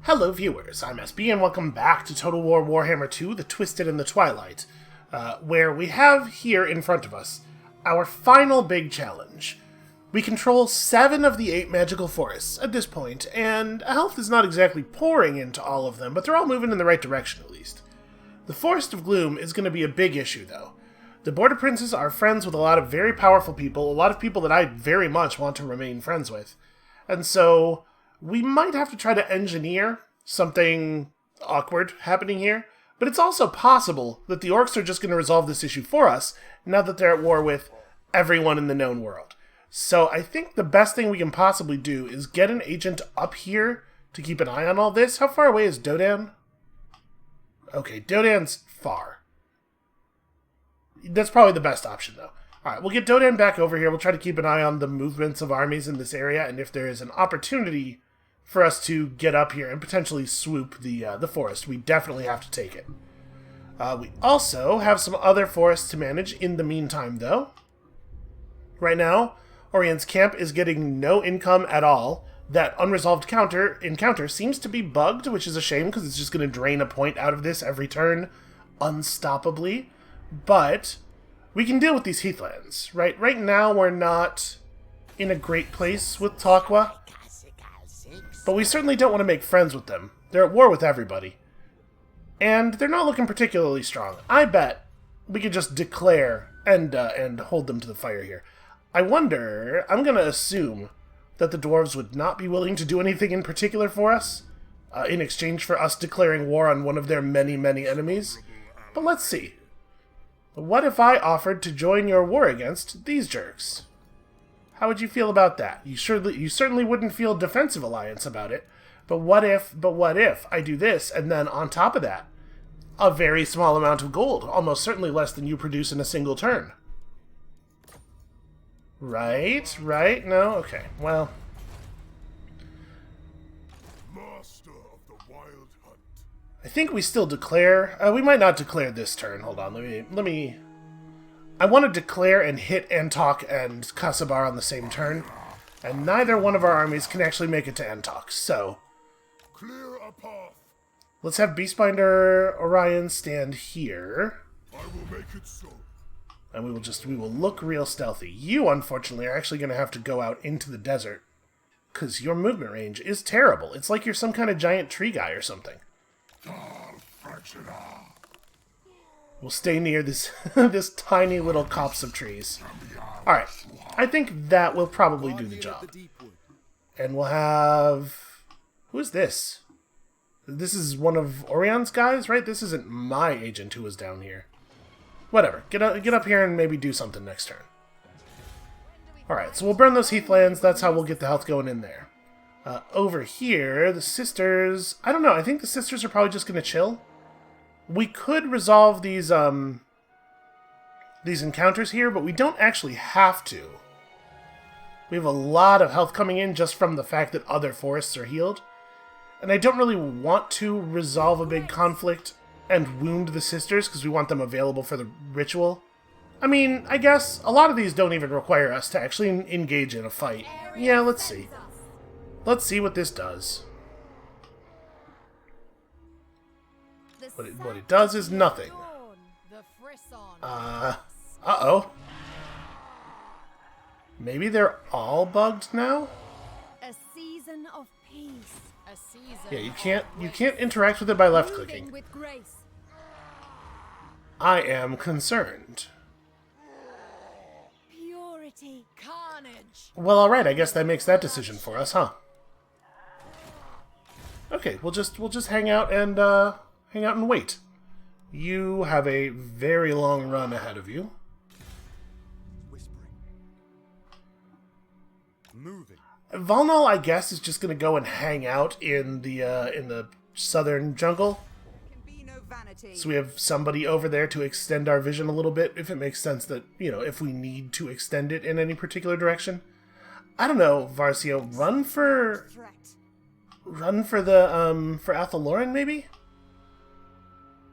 Hello viewers, I'm SB and welcome back to Total War Warhammer 2, The Twisted and the Twilight, where we have here in front of us our final big challenge. We control 7 of the 8 magical forests at this point, and health is not exactly pouring into all of them, but they're all moving in the right direction at least. The Forest of Gloom is going to be a big issue though. The Border Princes are friends with a lot of very powerful people, a lot of people that I very much want to remain friends with, and so we might have to try to engineer something awkward happening here, but it's also possible that the orcs are just going to resolve this issue for us now that they're at war with everyone in the known world. So I think the best thing we can possibly do is get an agent up here to keep an eye on all this. How far away is Dodan? Okay, Dodan's far. That's probably the best option, though. Alright, we'll get Dodan back over here. We'll try to keep an eye on the movements of armies in this area, and if there is an opportunity for us to get up here and potentially swoop the forest, we definitely have to take it. We also have some other forests to manage in the meantime, though. Right now, Orion's camp is getting no income at all. That unresolved encounter seems to be bugged, which is a shame because it's just going to drain a point out of this every turn unstoppably. But we can deal with these heathlands, right? Right now, we're not in a great place with Taqwa, but we certainly don't want to make friends with them. They're at war with everybody, and they're not looking particularly strong. I bet we could just declare and hold them to the fire here. I wonder, I'm going to assume that the dwarves would not be willing to do anything in particular for us, in exchange for us declaring war on one of their many, many enemies. But let's see. What if I offered to join your war against these jerks? How would you feel about that? You certainly wouldn't feel defensive alliance about it, but what if I do this, and then on top of that, a very small amount of gold, almost certainly less than you produce in a single turn? Right? No? Okay, well. Master of the wild hunt. I think we still declare. We might not declare this turn. Hold on, let me. I want to declare and hit Antok and Kasabar on the same turn, and neither one of our armies can actually make it to Antok, so Clear a path. let's have Beastbinder Orion stand here, I will make it so. and we will look real stealthy. You, unfortunately, are actually going to have to go out into the desert, because your movement range is terrible. It's like you're some kind of giant tree guy or something. We'll stay near this this tiny little copse of trees. Alright, I think that will probably do the job. And we'll have... Who is this? This is one of Orion's guys, right? This isn't my agent who was down here. Whatever, get up here and maybe do something next turn. Alright, so we'll burn those heathlands. That's how we'll get the health going in there. Over here, the sisters... I don't know, I think the sisters are probably just going to chill. We could resolve these encounters here, but we don't actually have to. We have a lot of health coming in just from the fact that other forests are healed. And I don't really want to resolve a big conflict and wound the sisters, because we want them available for the ritual. I mean, I guess a lot of these don't even require us to actually engage in a fight. Yeah, let's see. Let's see what this does. What it does is nothing. Uh-oh. Maybe they're all bugged now? A season of peace. A season. Yeah, you can't interact with it by left clicking. With grace. I am concerned. Purity. Carnage. Well, alright, I guess that makes that decision for us, huh? Okay, we'll just hang out and wait. You have a very long run ahead of you. Whispering. Moving. Valnal, I guess, is just going to go and hang out in the southern jungle. Can be no vanity. So we have somebody over there to extend our vision a little bit, if it makes sense that, if we need to extend it in any particular direction. I don't know, Varcio, run for Athaloran, maybe?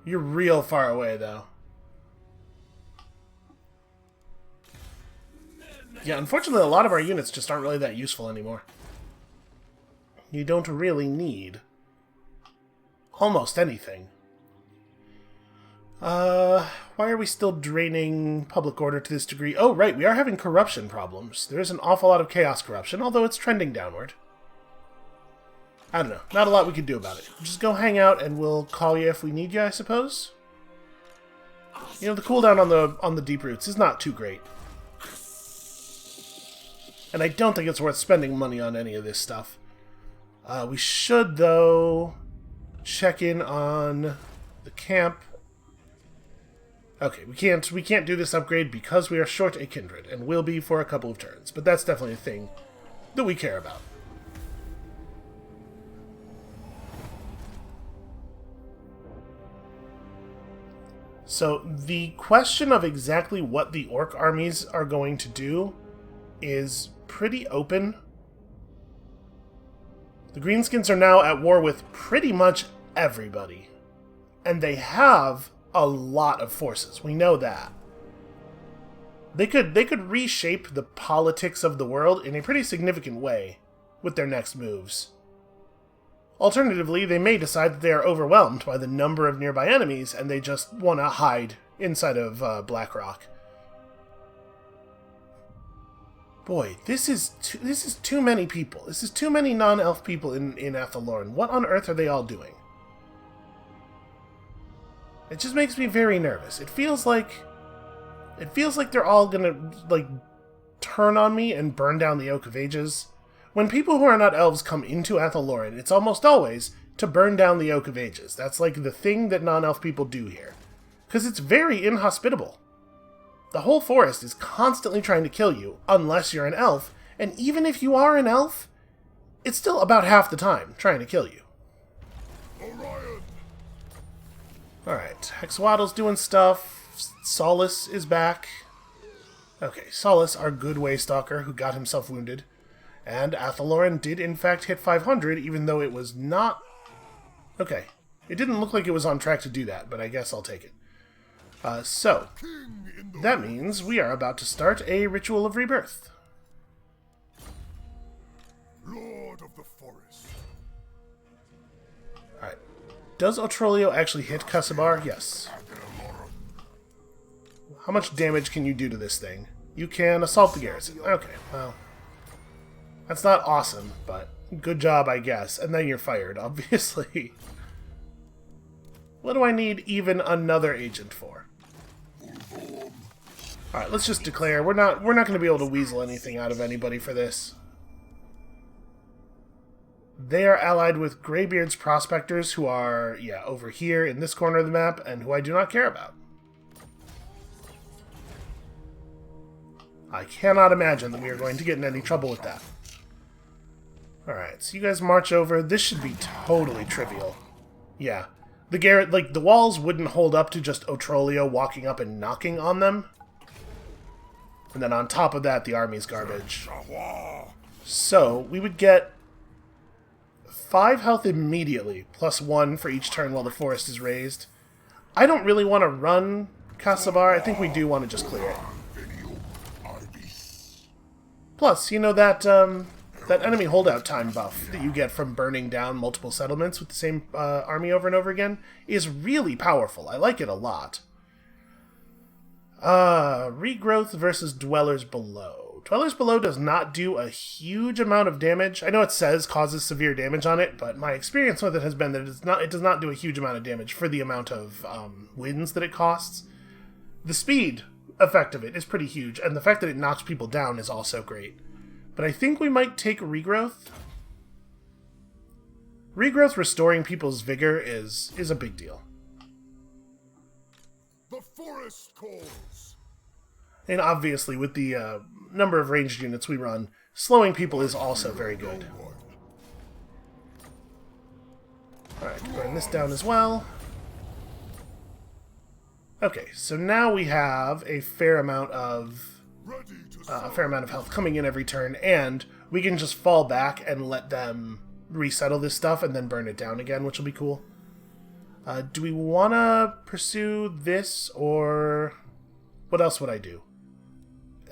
You're real far away, though. Yeah, unfortunately, a lot of our units just aren't really that useful anymore. You don't really need almost anything. Why are we still draining public order to this degree? Oh, right, we are having corruption problems. There is an awful lot of chaos corruption, although it's trending downward. I don't know. Not a lot we can do about it. Just go hang out and we'll call you if we need you, I suppose. You know, the cooldown on the deep roots is not too great. And I don't think it's worth spending money on any of this stuff. We should, though, check in on the camp. Okay, we can't do this upgrade because we are short a kindred, and will be for a couple of turns. But that's definitely a thing that we care about. So the question of exactly what the orc armies are going to do is pretty open. The Greenskins are now at war with pretty much everybody. And they have a lot of forces. We know that. They could reshape the politics of the world in a pretty significant way with their next moves. Alternatively, they may decide that they are overwhelmed by the number of nearby enemies and they just want to hide inside of Blackrock. Boy, this is too many people. This is too many non-elf people in Athelorn. What on earth are they all doing? It just makes me very nervous. It feels like they're all gonna turn on me and burn down the Oak of Ages. When people who are not elves come into Athelorn, it's almost always to burn down the Oak of Ages. That's like the thing that non-elf people do here. Because it's very inhospitable. The whole forest is constantly trying to kill you, unless you're an elf, and even if you are an elf, it's still about half the time trying to kill you. Orion! Alright, Hexwaddle's doing stuff. Solace is back. Okay, Solace, our good Waystalker who got himself wounded. And Athelorn did in fact hit 500, even though it was not... Okay, it didn't look like it was on track to do that, but I guess I'll take it. So, that means we are about to start a Ritual of Rebirth. Lord of the Forest. Alright. Does Otrolio actually hit Cussabar? Yes. How much damage can you do to this thing? You can assault the garrison. Okay, well... That's not awesome, but good job, I guess. And then you're fired, obviously. What do I need even another agent for? Alright, let's just declare. We're not going to be able to weasel anything out of anybody for this. They are allied with Greybeard's Prospectors, who are, yeah, over here in this corner of the map, and who I do not care about. I cannot imagine that we are going to get in any trouble with that. Alright, so you guys march over. This should be totally trivial. Yeah. The walls wouldn't hold up to just Otrolio walking up and knocking on them. And then on top of that, the army's garbage. So, we would get 5 health immediately, plus 1 for each turn while the forest is raised. I don't really want to run Cussabar. I think we do want to just clear it. Plus, you know that enemy holdout time buff that you get from burning down multiple settlements with the same army over and over again is really powerful. I like it a lot. Regrowth versus Dwellers Below. Dwellers Below does not do a huge amount of damage. I know it says causes severe damage on it, but my experience with it has been that it does not do a huge amount of damage for the amount of wins that it costs. The speed effect of it is pretty huge, and the fact that it knocks people down is also great. But I think we might take Regrowth. Regrowth restoring people's vigor is a big deal. The forest calls. And obviously, with the number of ranged units we run, slowing people is also very good. Alright, burn this down as well. Okay, so now we have a fair amount of health coming in every turn, and we can just fall back and let them resettle this stuff and then burn it down again, which will be cool. Do we want to pursue this, or what else would I do?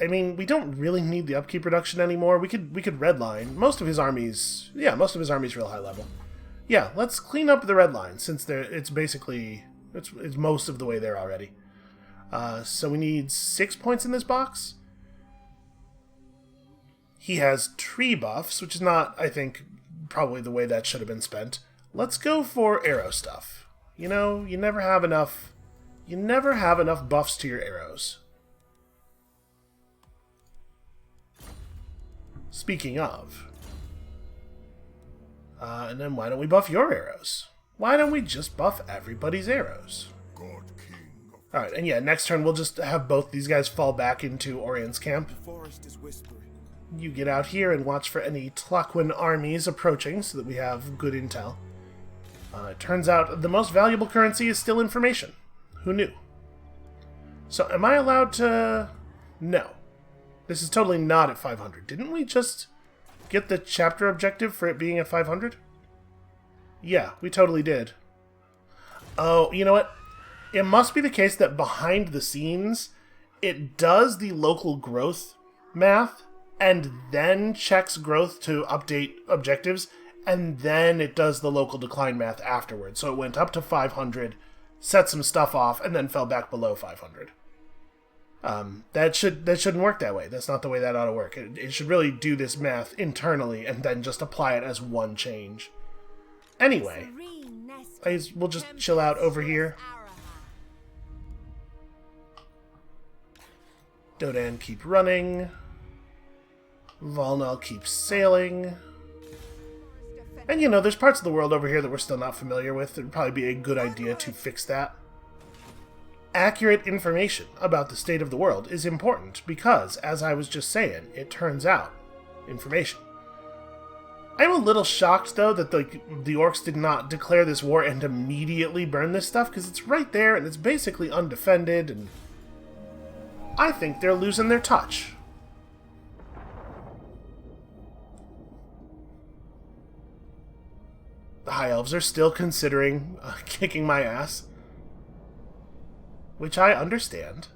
I mean, we don't really need the upkeep reduction anymore. We could redline. Most of his armies real high level. Yeah, let's clean up the red line, since it's basically... It's most of the way there already. So we need 6 points in this box. He has tree buffs, which is not, I think, probably the way that should have been spent. Let's go for arrow stuff. You know, you never have enough buffs to your arrows. Speaking of... and then why don't we buff your arrows? Why don't we just buff everybody's arrows? God King of Alright, and yeah, next turn we'll just have both these guys fall back into Orion's camp. The forest is whispering. You get out here and watch for any Tlaquin armies approaching so that we have good intel. It turns out the most valuable currency is still information. Who knew? So am I allowed to... No. This is totally not at 500. Didn't we just get the chapter objective for it being at 500? Yeah, we totally did. Oh, you know what? It must be the case that behind the scenes, it does the local growth math, and then checks growth to update objectives, and then it does the local decline math afterwards. So it went up to 500, set some stuff off, and then fell back below 500. That shouldn't work that way. That's not the way that ought to work. It should really do this math internally and then just apply it as one change. Anyway, we'll just chill out over here. Dodan keep running. Volnal keeps sailing. And you know, there's parts of the world over here that we're still not familiar with. It would probably be a good idea to fix that. Accurate information about the state of the world is important because, as I was just saying, it turns out information. I'm a little shocked, though, that the orcs did not declare this war and immediately burn this stuff, because it's right there and it's basically undefended, and I think they're losing their touch. The High Elves are still considering kicking my ass, which I understand.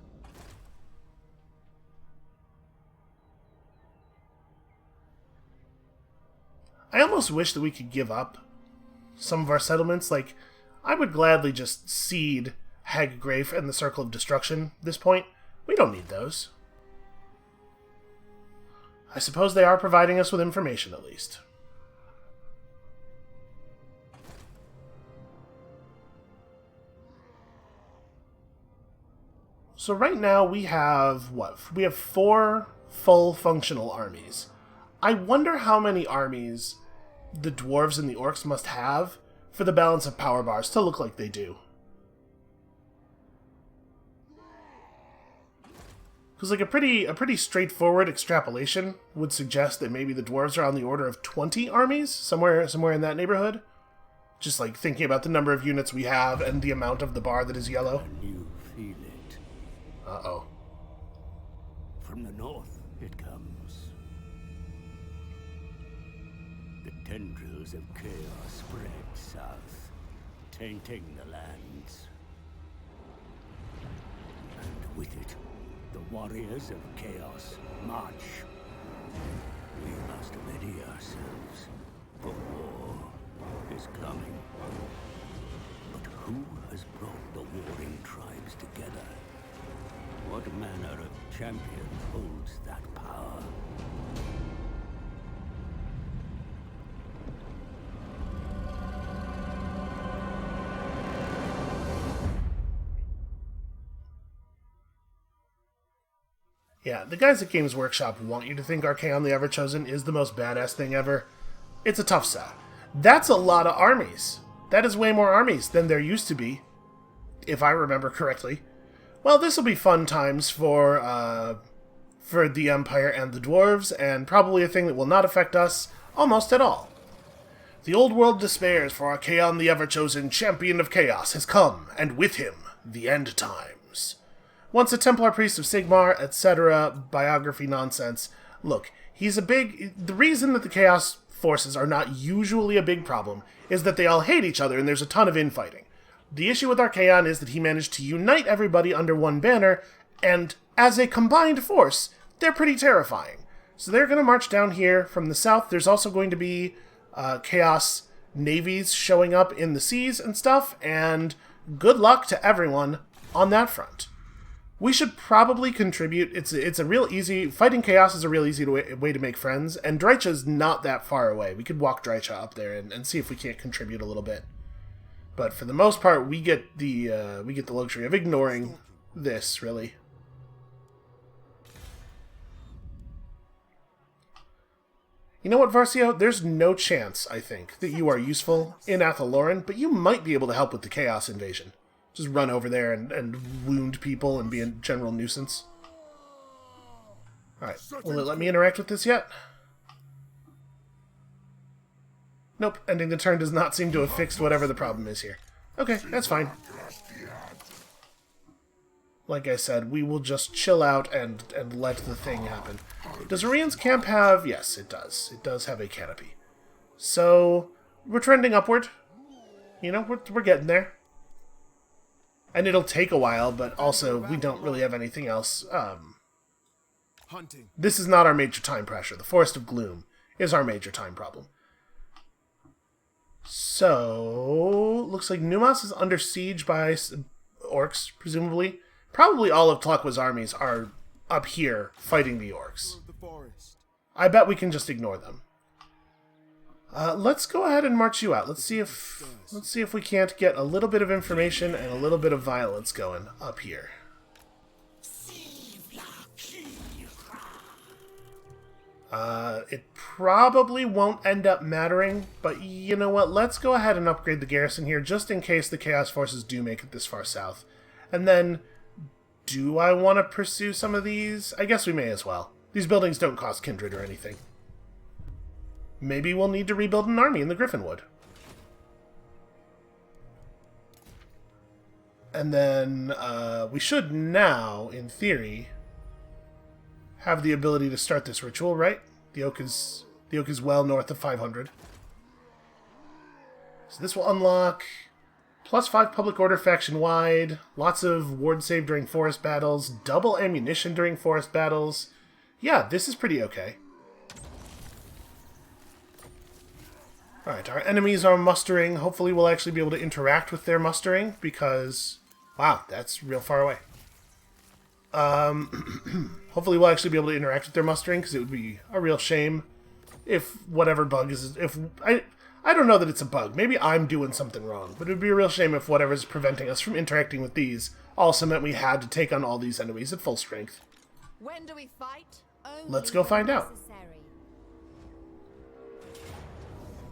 I almost wish that we could give up some of our settlements. Like, I would gladly just cede Haggrafe and the Circle of Destruction at this point. We don't need those. I suppose they are providing us with information, at least. So right now we have, what? We have 4 full functional armies. I wonder how many armies the dwarves and the orcs must have for the balance of power bars to look like they do. Because like a pretty straightforward extrapolation would suggest that maybe the dwarves are on the order of 20 armies, somewhere in that neighborhood. Just like thinking about the number of units we have and the amount of the bar that is yellow. You feel it. Uh-oh. From the north it comes. The tendrils of chaos spread south, tainting the lands. And with it, the warriors of chaos march. We must ready ourselves, for war is coming. But who has brought the warring tribes together? What manner of champion holds that power? Yeah, the guys at Games Workshop want you to think Archaon the Everchosen is the most badass thing ever. It's a tough sell. That's a lot of armies. That is way more armies than there used to be, if I remember correctly. Well, this will be fun times for the Empire and the Dwarves, and probably a thing that will not affect us almost at all. The old world despairs, for Archaon the Everchosen, champion of chaos, has come, and with him, the end times. Once a Templar priest of Sigmar, etc., biography nonsense. Look, the reason that the Chaos forces are not usually a big problem is that they all hate each other and there's a ton of infighting. The issue with Archaon is that he managed to unite everybody under one banner, and as a combined force, they're pretty terrifying. So they're going to march down here from the south. There's also going to be Chaos navies showing up in the seas and stuff, and good luck to everyone on that front. We should probably contribute. It's a real easy... Fighting Chaos is a real easy way to make friends, and Drycha's not that far away. We could walk Drycha up there and see if we can't contribute a little bit. But for the most part, we get the luxury of ignoring this, really. You know what, Varcio? There's no chance, I think, that you are useful in Athaloran, but you might be able to help with the Chaos invasion. Just run over there and wound people and be a general nuisance. Alright, will it let me interact with this yet? Nope, ending the turn does not seem to have fixed whatever the problem is here. Okay, that's fine. Like I said, we will just chill out and let the thing happen. Does Orian's camp have... Yes, it does. It does have a canopy. So, we're trending upward. You know, we're getting there. And it'll take a while, but also we don't really have anything else. This is not our major time pressure. The Forest of Gloom is our major time problem. So, looks like Numas is under siege by orcs, presumably. Probably all of Tlaqa's armies are up here fighting the orcs. I bet we can just ignore them. Let's go ahead and march you out. Let's see if we can't get a little bit of information and a little bit of violence going up here. It probably won't end up mattering, but you know what? Let's go ahead and upgrade the garrison here just in case the Chaos Forces do make it this far south. And then, do I want to pursue some of these? I guess we may as well. These buildings don't cost kindred or anything. Maybe we'll need to rebuild an army in the Griffinwood. And then we should now, in theory, have the ability to start this ritual, right? The oak is well north of 500. So this will unlock +5 public order faction-wide, lots of ward save during forest battles, double ammunition during forest battles. Yeah, this is pretty okay. Alright, our enemies are mustering. Hopefully we'll actually be able to interact with their mustering, because... Wow, that's real far away. Hopefully we'll actually be able to interact with their mustering, because it would be a real shame if whatever bug is... I don't know that it's a bug. Maybe I'm doing something wrong, but it would be a real shame if whatever's preventing us from interacting with these also meant we had to take on all these enemies at full strength. When do we fight? Let's go find out.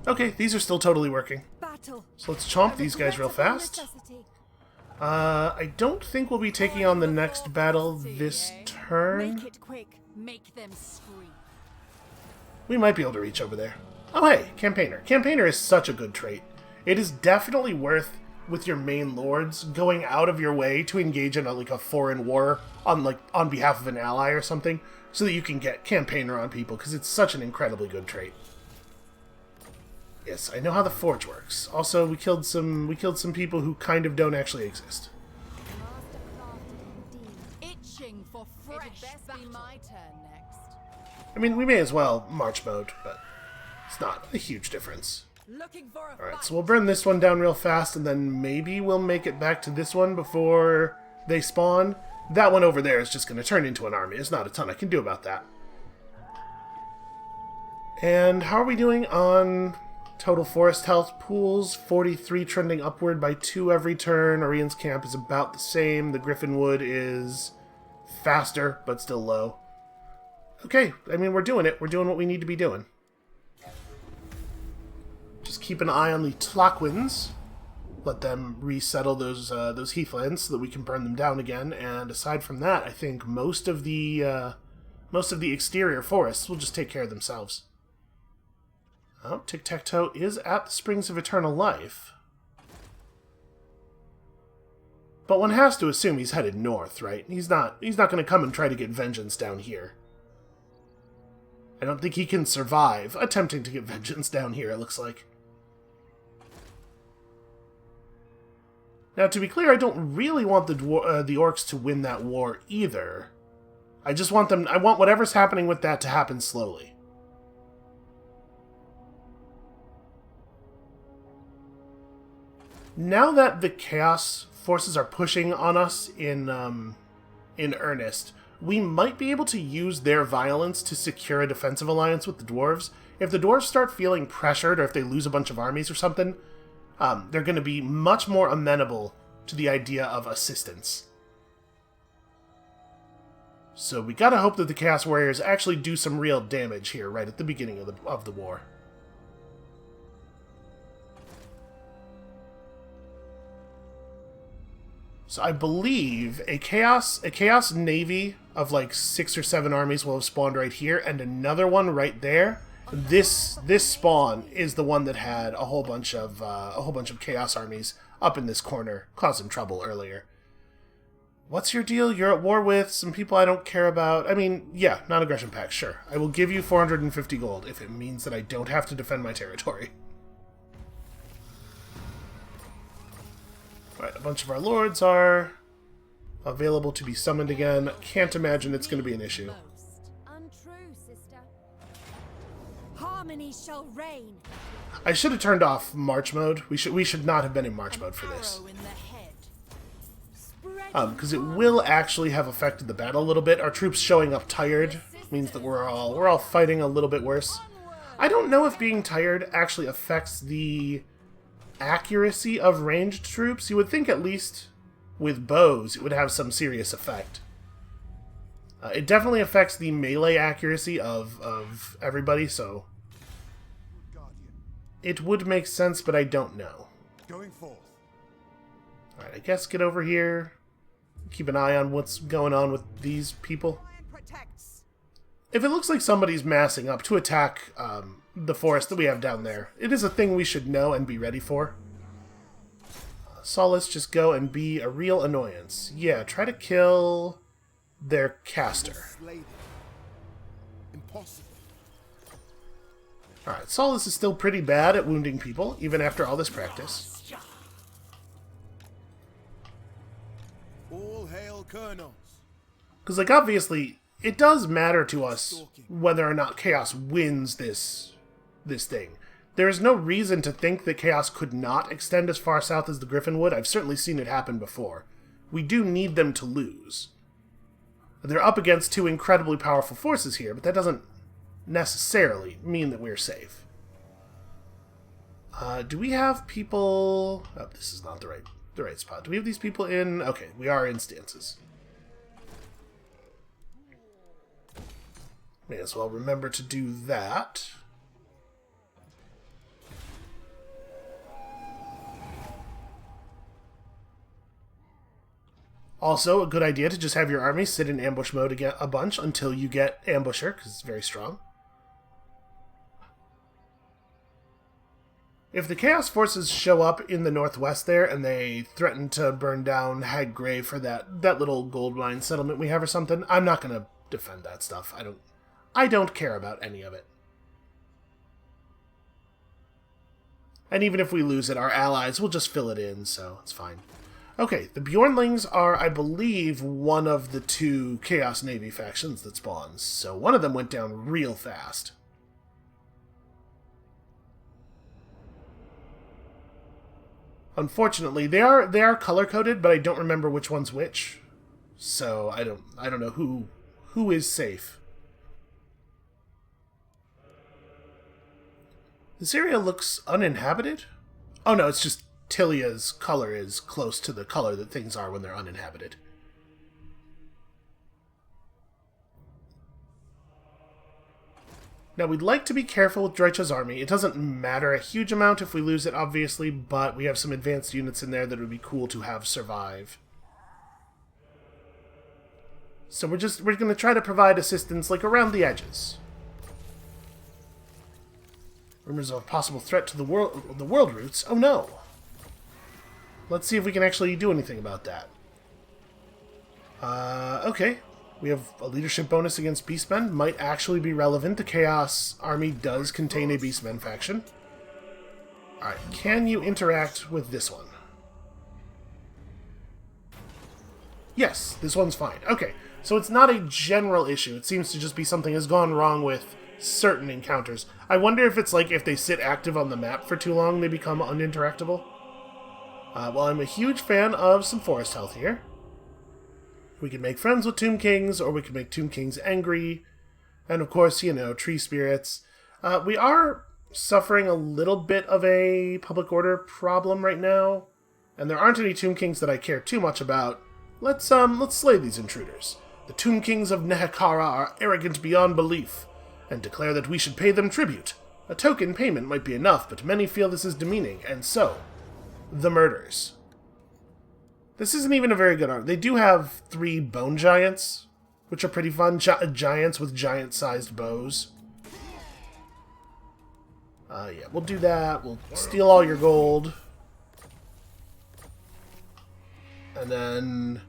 Okay, these are still totally working. Battle. So let's chomp these guys real fast. I don't think we'll be taking on the next battle this turn. Make it quick. Make them scream. We might be able to reach over there. Oh hey, Campaigner. Campaigner is such a good trait. It is definitely worth, with your main lords, going out of your way to engage in a foreign war on behalf of an ally or something, so that you can get Campaigner on people, because it's such an incredibly good trait. Yes, I know how the forge works. Also, we killed some people who kind of don't actually exist. Itching for fresh. It'd be my turn next. I mean, we may as well march mode, but it's not a huge difference. Looking for a Alright, so we'll burn this one down real fast, and then maybe we'll make it back to this one before they spawn. That one over there is just going to turn into an army. There's not a ton I can do about that. And how are we doing on total forest health pools? 43, trending upward by 2 every turn. Orian's camp is about the same. The Griffinwood is faster, but still low. Okay, I mean, we're doing it. We're doing what we need to be doing. Just keep an eye on the Tlaqa's. Let them resettle those heathlands so that we can burn them down again. And aside from that, I think most of the exterior forests will just take care of themselves. Oh, Tic-Tac-Toe is at the Springs of Eternal Life. But one has to assume he's headed north, right? He's not going to come and try to get vengeance down here. I don't think he can survive attempting to get vengeance down here, it looks like. Now, to be clear, I don't really want the orcs to win that war either. I just want them... I want whatever's happening with that to happen slowly. Now that the Chaos forces are pushing on us in earnest, we might be able to use their violence to secure a defensive alliance with the dwarves. If the dwarves start feeling pressured, or if they lose a bunch of armies or something, they're going to be much more amenable to the idea of assistance. So we gotta hope that the Chaos Warriors actually do some real damage here right at the beginning of the war. So I believe a Chaos Navy of like 6 or 7 armies will have spawned right here, and another one right there. This spawn is the one that had a whole bunch of Chaos armies up in this corner, causing trouble earlier. What's your deal? You're at war with some people I don't care about. I mean, yeah, non-aggression pact, sure. I will give you 450 gold if it means that I don't have to defend my territory. Right, a bunch of our lords are available to be summoned again. Can't imagine it's going to be an issue. Untrue, sister. Harmony shall reign. I should have turned off March mode. We should not have been in March mode for this. Because it will actually have affected the battle a little bit. Our troops showing up tired means that we're all fighting a little bit worse. I don't know if being tired actually affects the accuracy of ranged troops. You would think at least with bows it would have some serious effect. It definitely affects the melee accuracy of everybody, so it would make sense, but I don't know. Going forth. Alright, I guess get over here. Keep an eye on what's going on with these people. If it looks like somebody's massing up to attack the forest that we have down there, it is a thing we should know and be ready for. Solace, just go and be a real annoyance. Yeah, try to kill their caster. Impossible. Alright, Solace is still pretty bad at wounding people, even after all this practice. All hail Colonels. Because, like, obviously, it does matter to us whether or not Chaos wins this thing. There is no reason to think that Chaos could not extend as far south as the Griffin would. I've certainly seen it happen before. We do need them to lose. They're up against 2 incredibly powerful forces here, but that doesn't necessarily mean that we're safe. Do we have people... Oh, this is not the right spot. Do we have these people in... Okay, we are in stances. May as well remember to do that. Also, a good idea to just have your army sit in ambush mode again a bunch until you get Ambusher, because it's very strong. If the Chaos Forces show up in the northwest there, and they threaten to burn down Hag Grave for that little gold mine settlement we have or something, I'm not going to defend that stuff. I don't care about any of it. And even if we lose it, our allies will just fill it in, so it's fine. Okay, the Bjornlings are, I believe, one of the 2 Chaos Navy factions that spawns, so one of them went down real fast. Unfortunately, they are color-coded, but I don't remember which one's which, so I don't know who is safe. This area looks uninhabited? Oh no, it's just Tilia's color is close to the color that things are when they're uninhabited. Now, we'd like to be careful with Deutscha's army. It doesn't matter a huge amount if we lose it, obviously, but we have some advanced units in there that would be cool to have survive. So we're going to try to provide assistance, like, around the edges. Rumors of a possible threat to the world routes? Oh no! Let's see if we can actually do anything about that. Okay. We have a leadership bonus against Beastmen. Might actually be relevant. The Chaos Army does contain a Beastmen faction. Alright, can you interact with this one? Yes, this one's fine. Okay, so it's not a general issue. It seems to just be something has gone wrong with certain encounters. I wonder if it's like if they sit active on the map for too long, they become uninteractable. Well, I'm a huge fan of some forest health here. We can make friends with Tomb Kings, or we can make Tomb Kings angry. And of course, you know, tree spirits. We are suffering a little bit of a public order problem right now. And there aren't any Tomb Kings that I care too much about. Let's slay these intruders. The Tomb Kings of Nehekara are arrogant beyond belief, and declare that we should pay them tribute. A token payment might be enough, but many feel this is demeaning, and so, the murders. This isn't even a very good art. They do have 3 bone giants, which are pretty fun. Giants with giant-sized bows. Yeah, we'll do that. We'll steal all your gold. And then...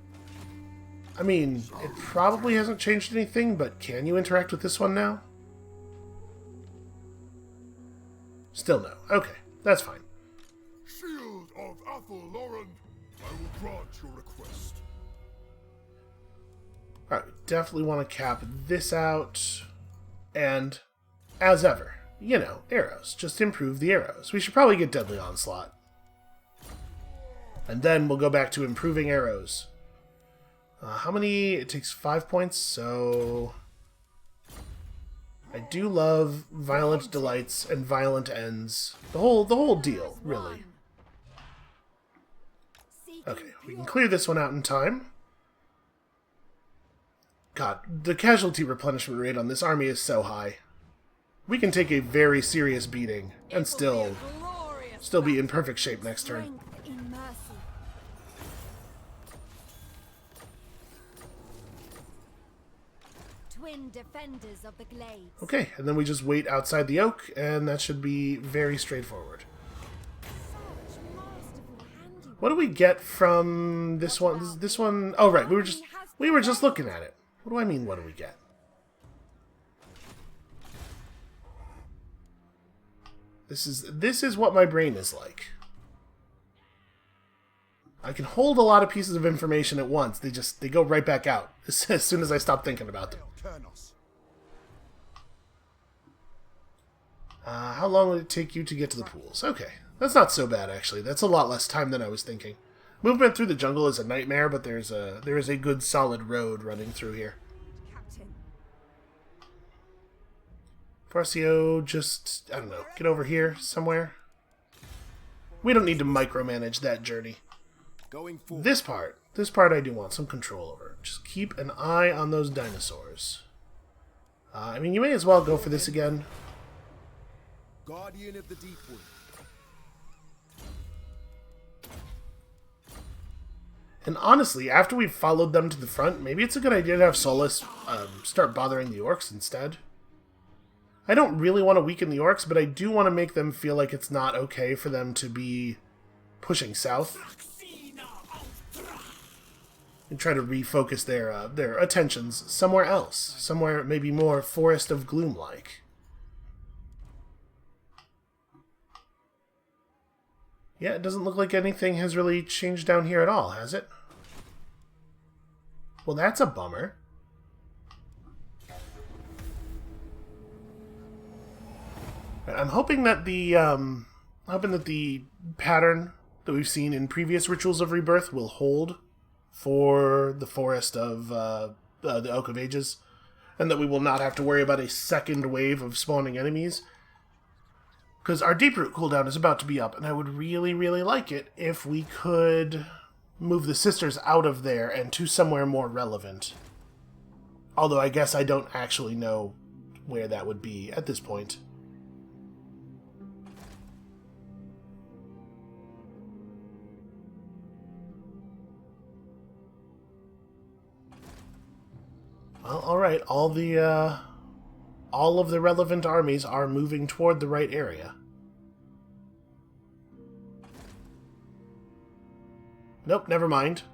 I mean, it probably hasn't changed anything, but can you interact with this one now? Still no. Okay, that's fine. Shield of Athel Lauren, I will grant your request. Alright, we definitely want to cap this out. And, as ever, you know, arrows. Just improve the arrows. We should probably get Deadly Onslaught. And then we'll go back to improving arrows. How many? It takes 5 points, so... I do love Violent Delights and Violent Ends. The whole deal, really. Okay, we can clear this one out in time. God, the casualty replenishment rate on this army is so high. We can take a very serious beating and still be in perfect shape next turn. Defenders of the glades. Okay, and then we just wait outside the oak, and that should be very straightforward. What do we get from this one? This one? Oh, right. We were just looking at it. What do I mean? What do we get? This is what my brain is like. I can hold a lot of pieces of information at once. They go right back out as soon as I stop thinking about them. How long would it take you to get to the pools? Okay, that's not so bad actually. That's a lot less time than I was thinking. Movement through the jungle is a nightmare, but there is a good solid road running through here. Captain. Farcio, just, I don't know, get over here somewhere. We don't need to micromanage that journey. This part I do want some control over. Just keep an eye on those dinosaurs. I mean, you may as well go for this again. Guardian of the Deepwood. And honestly, after we've followed them to the front, maybe it's a good idea to have Solus start bothering the orcs instead. I don't really want to weaken the orcs, but I do want to make them feel like it's not okay for them to be pushing south. And try to refocus their attentions somewhere else. Somewhere maybe more Forest of Gloom-like. Yeah, it doesn't look like anything has really changed down here at all, has it? Well, that's a bummer. I'm hoping that the pattern that we've seen in previous Rituals of Rebirth will hold for the Forest of the Oak of Ages, and that we will not have to worry about a second wave of spawning enemies. Because our Deeproot cooldown is about to be up, and I would really, really like it if we could move the sisters out of there and to somewhere more relevant. Although I guess I don't actually know where that would be at this point. Well, alright, all of the relevant armies are moving toward the right area. Nope, never mind.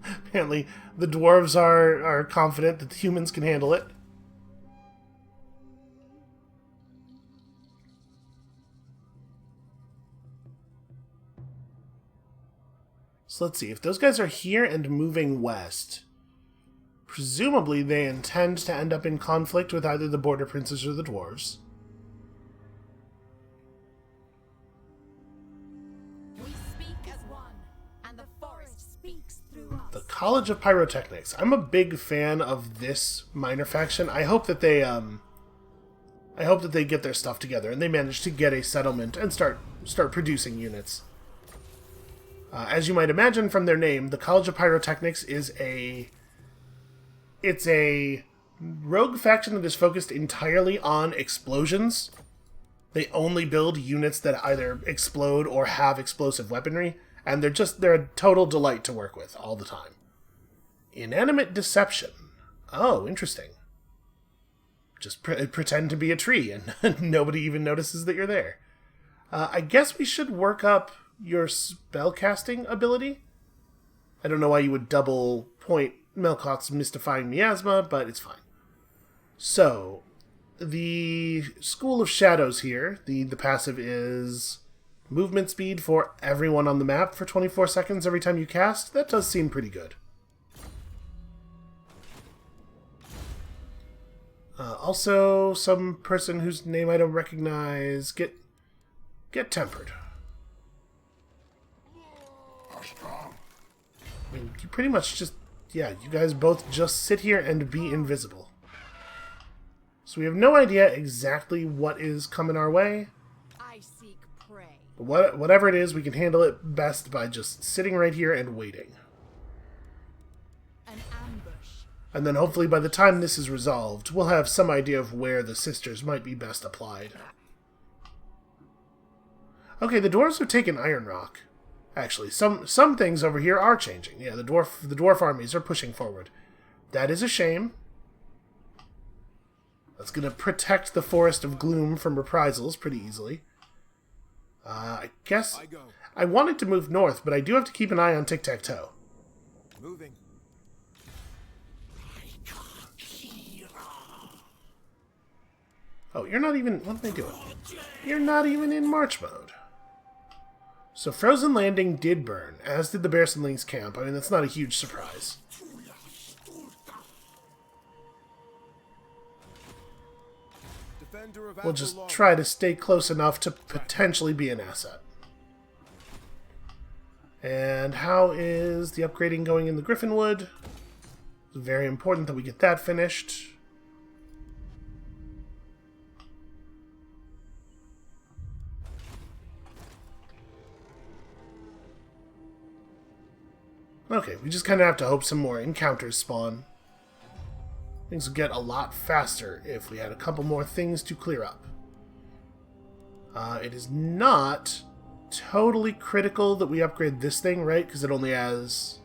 Apparently, the dwarves are confident that the humans can handle it. So let's see, if those guys are here and moving west, presumably they intend to end up in conflict with either the Border Princes or the dwarves. We speak as one, and the forest speaks through us. The College of Pyrotechnics. I'm a big fan of this minor faction. I hope that they get their stuff together and they manage to get a settlement and start producing units. As you might imagine from their name, the College of Pyrotechnics is a rogue faction that is focused entirely on explosions. They only build units that either explode or have explosive weaponry, and they're a total delight to work with all the time. Inanimate Deception. Oh, interesting. Just pretend to be a tree, and nobody even notices that you're there. I guess we should work up your spellcasting ability. I don't know why you would double point Melkoth's Mystifying Miasma, but it's fine. So, the School of Shadows here, the passive is movement speed for everyone on the map for 24 seconds every time you cast. That does seem pretty good. Also, some person whose name I don't recognize, get tempered. I mean, you pretty much just, yeah, you guys both just sit here and be invisible. So we have no idea exactly what is coming our way. I seek prey. But whatever it is, we can handle it best by just sitting right here and waiting. An ambush. And then hopefully by the time this is resolved, we'll have some idea of where the sisters might be best applied. Okay, the dwarves have taken Iron Rock. Actually, some things over here are changing. Yeah, the dwarf armies are pushing forward. That is a shame. That's going to protect the Forest of Gloom from reprisals pretty easily. I guess I wanted to move north, but I do have to keep an eye on Tic-Tac-Toe. Moving. Oh, you're not even... What am I doing? You're not even in March mode. So Frozen Landing did burn, as did the Bearsonlings camp. I mean, that's not a huge surprise. We'll just try to stay close enough to potentially be an asset. And how is the upgrading going in the Griffinwood? It's very important that we get that finished. Okay, we just kind of have to hope some more encounters spawn. Things would get a lot faster if we had a couple more things to clear up. It is not totally critical that we upgrade this thing, right? Because it only has...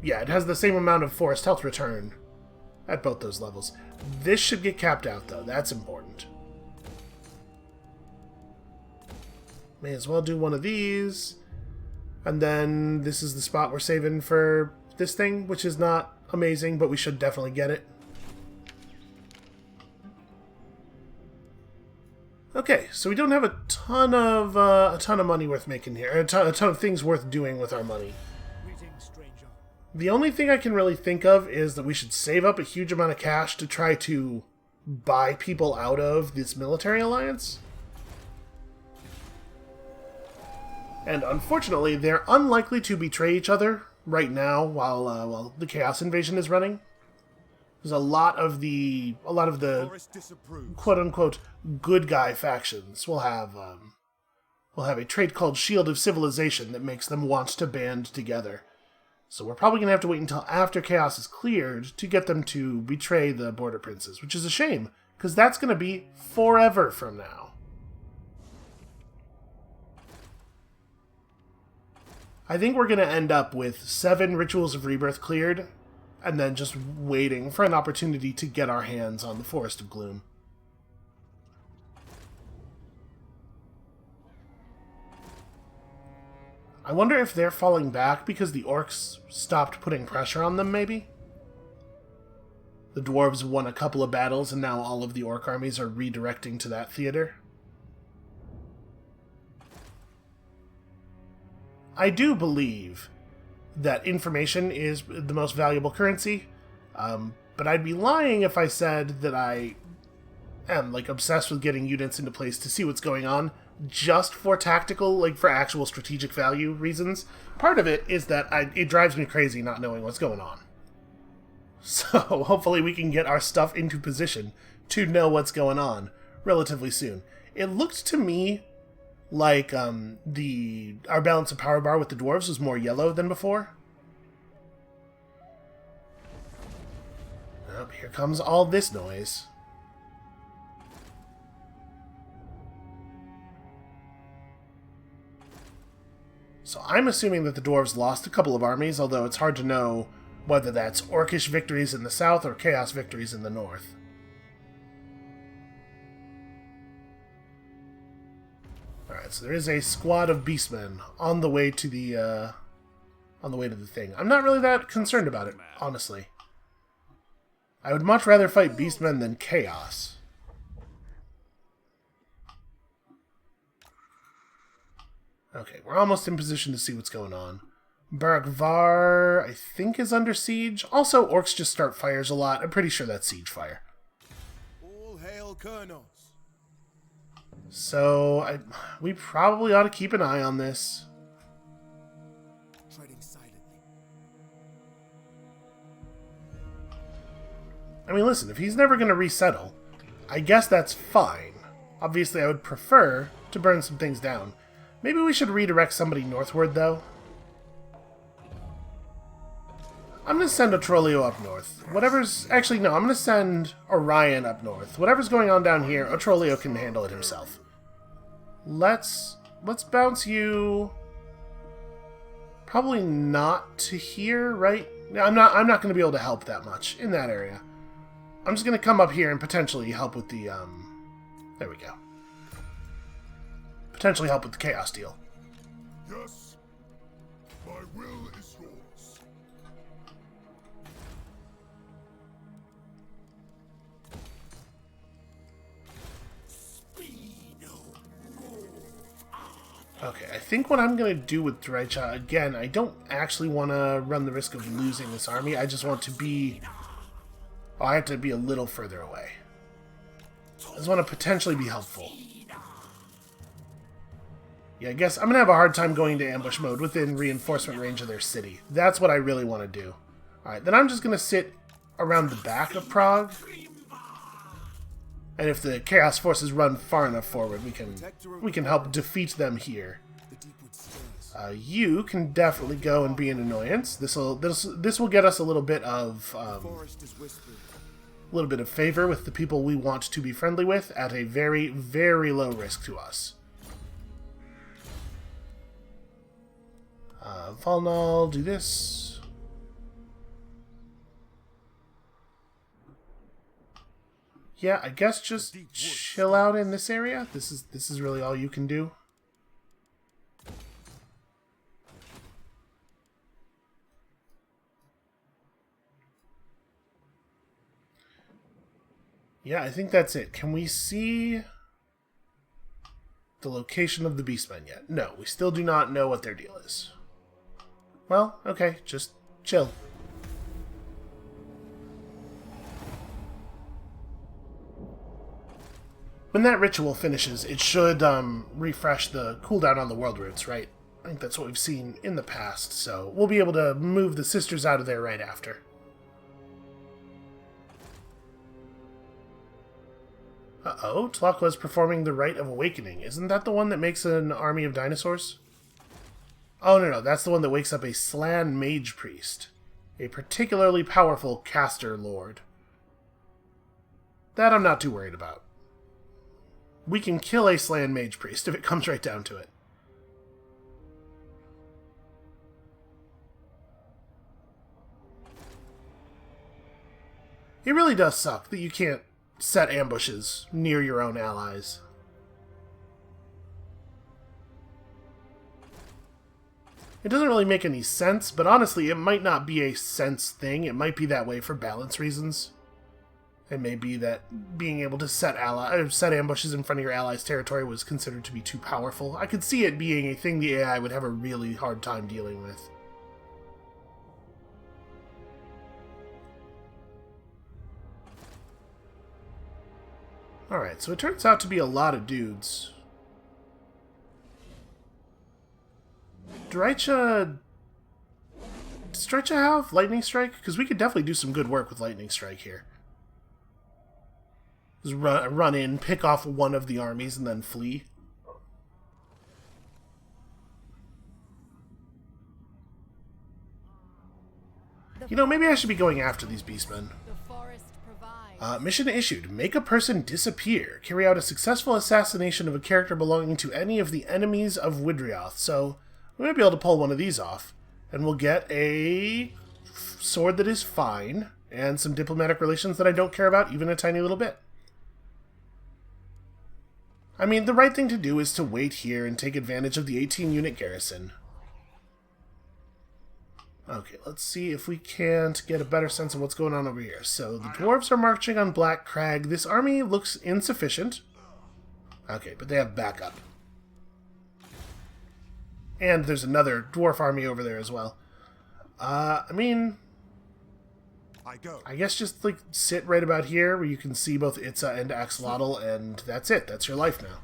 Yeah, it has the same amount of forest health return at both those levels. This should get capped out, though. That's important. May as well do one of these. And then this is the spot we're saving for this thing, which is not amazing, but we should definitely get it. Okay, so we don't have a ton of money worth making here, a ton of things worth doing with our money. The only thing I can really think of is that we should save up a huge amount of cash to try to buy people out of this military alliance. And unfortunately, they're unlikely to betray each other right now while the Chaos Invasion is running. There's a lot of the quote unquote good guy factions will have a trait called Shield of Civilization that makes them want to band together. So we're probably gonna have to wait until after Chaos is cleared to get them to betray the Border Princes, which is a shame because that's gonna be forever from now. I think we're going to end up with 7 Rituals of Rebirth cleared, and then just waiting for an opportunity to get our hands on the Forest of Gloom. I wonder if they're falling back because the orcs stopped putting pressure on them, maybe? The dwarves won a couple of battles, and now all of the orc armies are redirecting to that theater. I do believe that information is the most valuable currency, but I'd be lying if I said that I am, like, obsessed with getting units into place to see what's going on. just for tactical, like for actual strategic value reasons. Part of it is that it drives me crazy not knowing what's going on. So hopefully we can get our stuff into position to know what's going on relatively soon. It looked to me like our balance of power bar with the dwarves was more yellow than before. Oh, here comes all this noise. So I'm assuming that the dwarves lost a couple of armies, although it's hard to know whether that's orcish victories in the south or chaos victories in the north. Alright, so there is a squad of beastmen on the way to the thing. I'm not really that concerned about it, honestly. I would much rather fight beastmen than chaos. Okay, we're almost in position to see what's going on. Barak Var, I think, is under siege. Also, orcs just start fires a lot. I'm pretty sure that's siege fire. All hail Colonels. So, we probably ought to keep an eye on this. Treading silently. I mean, listen, if he's never going to resettle, I guess that's fine. Obviously, I would prefer to burn some things down. Maybe we should redirect somebody northward, though. I'm going to send Otrolio up north. Whatever's... Actually, no, I'm going to send Orion up north. Whatever's going on down here, Otrolio can handle it himself. Let's bounce you... Probably not to here, right? I'm not going to be able to help that much in that area. I'm just going to come up here and potentially help with the... There we go. Potentially help with the chaos deal. Yes, my will is yours. Okay, I think what I'm going to do with Dreicha, again, I don't actually want to run the risk of losing this army. I just want to be... Oh, I have to be a little further away. I just want to potentially be helpful. Yeah, I guess I'm going to have a hard time going into ambush mode within reinforcement range of their city. That's what I really want to do. Alright, then I'm just going to sit around the back of Prague. And if the Chaos forces run far enough forward, we can help defeat them here. You can definitely go and be an annoyance. This will get us a little bit of favor with the people we want to be friendly with at a very, very low risk to us. Valnal, do this. Yeah, I guess just chill out in this area. This is really all you can do. Yeah, I think that's it. Can we see the location of the beastmen yet? No, we still do not know what their deal is. Well, okay, just chill. When that ritual finishes, it should refresh the cooldown on the world roots, right? I think that's what we've seen in the past, so we'll be able to move the sisters out of there right after. Uh-oh, Tlaloqua's performing the Rite of Awakening. Isn't that the one that makes an army of dinosaurs? Oh, no, that's the one that wakes up a Slan Mage Priest. A particularly powerful caster lord. That I'm not too worried about. We can kill a Slan Mage Priest if it comes right down to it. It really does suck that you can't set ambushes near your own allies. It doesn't really make any sense, but honestly, it might not be a sense thing. It might be that way for balance reasons. It may be that being able to set ambushes in front of your allies' territory was considered to be too powerful. I could see it being a thing the AI would have a really hard time dealing with. Alright, so it turns out to be a lot of dudes. Does Drycha have Lightning Strike? Because we could definitely do some good work with Lightning Strike here. Just run in, pick off one of the armies, and then flee. You know, maybe I should be going after these beastmen. Mission issued. Make a person disappear. Carry out a successful assassination of a character belonging to any of the enemies of Widrioth. So, we might be able to pull one of these off. And we'll get a sword that is fine, and some diplomatic relations that I don't care about even a tiny little bit. I mean, the right thing to do is to wait here and take advantage of the 18-unit garrison. Okay, let's see if we can't get a better sense of what's going on over here. So, the dwarves are marching on Black Crag. This army looks insufficient. Okay, but they have backup. And there's another dwarf army over there as well. I mean, I guess just, like, sit right about here where you can see both Itza and Axolotl, and that's it. That's your life now.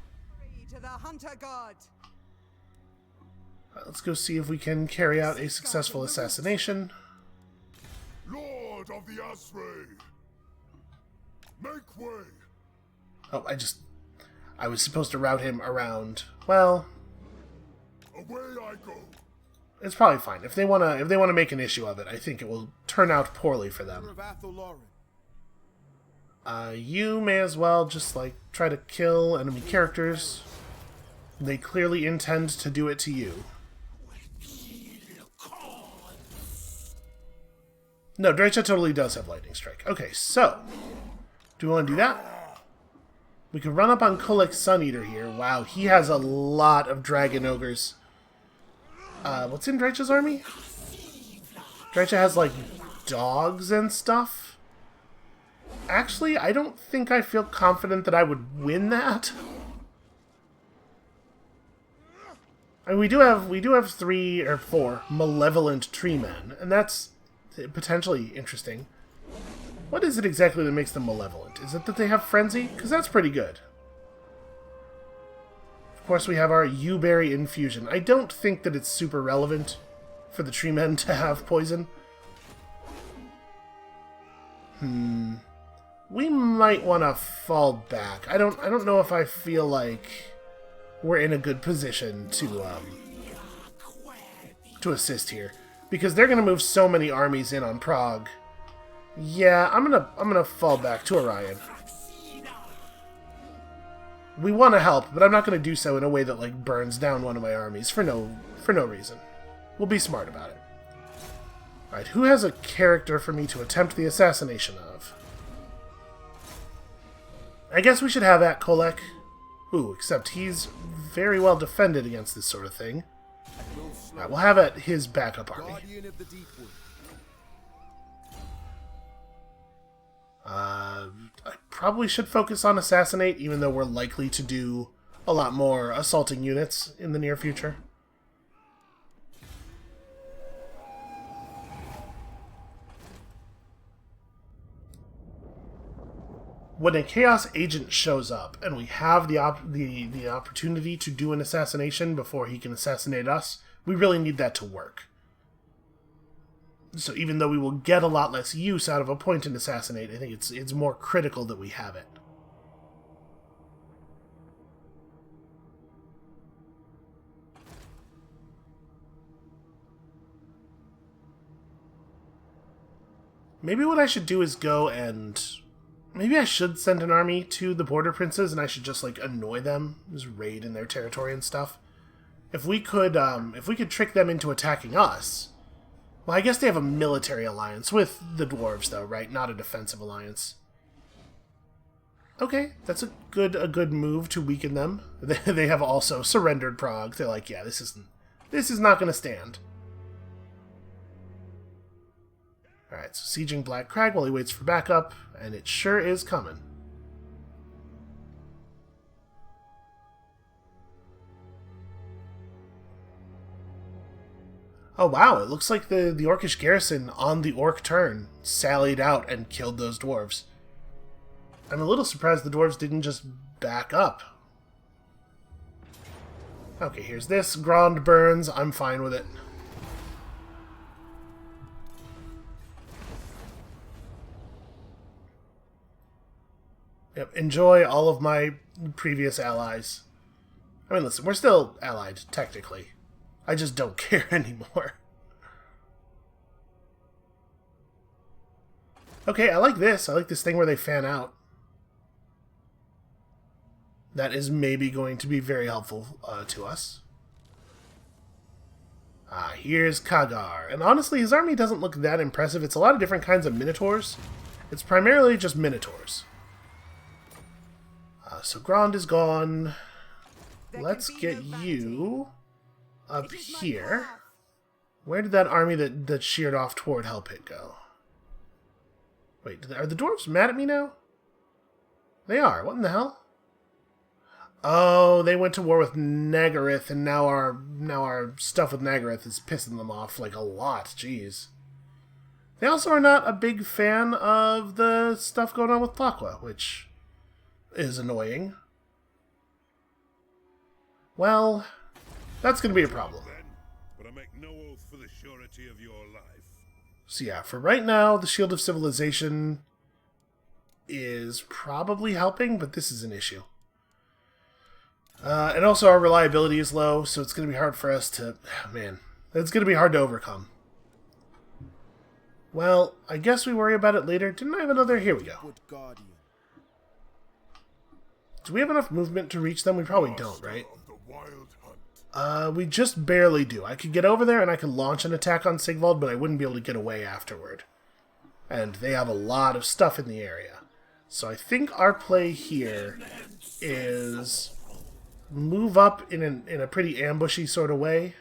To the Hunter Guard. Let's go see if we can carry out a successful assassination. Lord of the Asray, make way. Oh, I was supposed to route him around. Well, Away I go. it's probably fine. If they wanna make an issue of it, I think it will turn out poorly for them. You may as well just, like, try to kill enemy characters. They clearly intend to do it to you. No, Drycha totally does have Lightning Strike. Okay, so, do we want to do that? We can run up on Kolek Sun Eater here. Wow, he has a lot of Dragon Ogres. What's in Drycha's army? Drycha has, like, dogs and stuff. Actually, I don't think I feel confident that I would win that. And we do have 3 or 4 malevolent tree men, and that's potentially interesting. What is it exactly that makes them malevolent? Is it that they have frenzy? Because that's pretty good. Of course, we have our Yew-berry infusion. I don't think that it's super relevant for the tree men to have poison. We might want to fall back. I don't know if I feel like we're in a good position to assist here, because they're gonna move so many armies in on Prague. Yeah, I'm gonna fall back to Orion. We want to help, but I'm not gonna do so in a way that, like, burns down one of my armies for no reason. We'll be smart about it. All right, who has a character for me to attempt the assassination of? I guess we should have at Kolek. Ooh, except he's very well defended against this sort of thing. Right, we'll have at his backup army. I probably should focus on Assassinate, even though we're likely to do a lot more assaulting units in the near future. When a Chaos Agent shows up, and we have the opportunity to do an assassination before he can assassinate us, we really need that to work. So even though we will get a lot less use out of a point and assassinate, I think it's more critical that we have it. Maybe what I should do is go and... Maybe I should send an army to the Border Princes, and I should just, like, annoy them, just raid in their territory and stuff. If we could trick them into attacking us... Well, I guess they have a military alliance with the dwarves, though, right? Not a defensive alliance. Okay, that's a good move to weaken them. They have also surrendered Prague. They're like, yeah, this is not going to stand. Alright, so sieging Black Crag while he waits for backup, and it sure is coming. Oh wow, it looks like the Orcish garrison on the Orc turn sallied out and killed those dwarves. I'm a little surprised the dwarves didn't just back up. Okay, here's this. Grand burns. I'm fine with it. Yep, enjoy all of my previous allies. I mean, listen, we're still allied, technically. I just don't care anymore. Okay, I like this. I like this thing where they fan out. That is maybe going to be very helpful to us. Here's Kagar. And honestly, his army doesn't look that impressive. It's a lot of different kinds of minotaurs. It's primarily just minotaurs. So Grand is gone. Let's get you up here. Where did that army that sheared off toward Hellpit go? Wait, are the dwarves mad at me now? They are. What in the hell? Oh, they went to war with Nagaryth, and now our stuff with Nagaryth is pissing them off like a lot. Jeez. They also are not a big fan of the stuff going on with Tlaqua, which is annoying. Well, that's going to be a problem. But I make no oath for the surety of your life. So yeah, for right now, the Shield of Civilization is probably helping, but this is an issue. And also our reliability is low, so it's going to be hard for us to... Man, it's going to be hard to overcome. Well, I guess we worry about it later. Didn't I have another? Here we go. Do we have enough movement to reach them? We probably don't, right? We just barely do. I could get over there and I could launch an attack on Sigvald, but I wouldn't be able to get away afterward. And they have a lot of stuff in the area. So I think our play here is move up in a pretty ambushy sort of way.